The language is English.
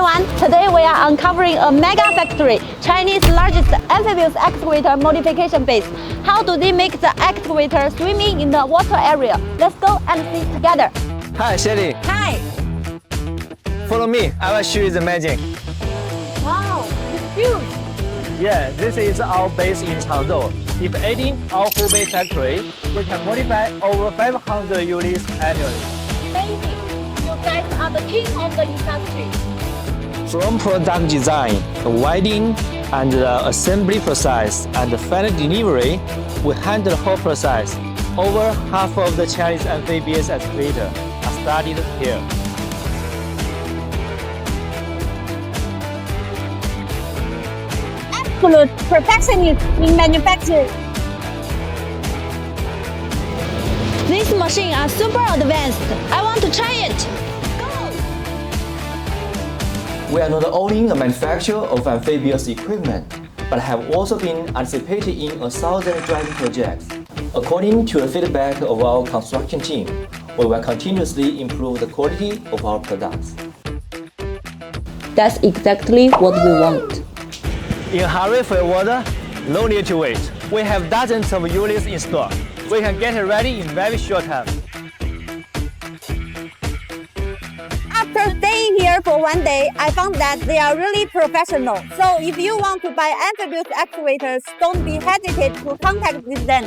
everyone! Today we are uncovering a mega factory, Chinese largest amphibious excavator modification base. How do they make the excavator swimming in the water area? Let's go and see together. Hi, Shelly. Hi! Follow me. I will show you the magic. Wow, it's huge! Yeah, this is our base in Changzhou. If adding our Hubei factory, we can modify over 500 units annually. Amazing! You guys are the king of the industry. From product design, the wiring, and the assembly process, and the final delivery, we handle the whole process. Over half of the Chinese amphibious excavator are studied here. Absolute perfectionist in manufacturing. These machines are super advanced. I want to try it. Go! We are not only a manufacturer of amphibious equipment, but have also been participating in 1,000 driving projects. According to the feedback of our construction team, we will continuously improve the quality of our products. That's exactly what we want. In hurry-free water, no need to wait. We have dozens of units in store. We can get it ready in very short time. After staying here for one day, I found that they are really professional. So if you want to buy amphibious excavators, don't be hesitant to contact with them.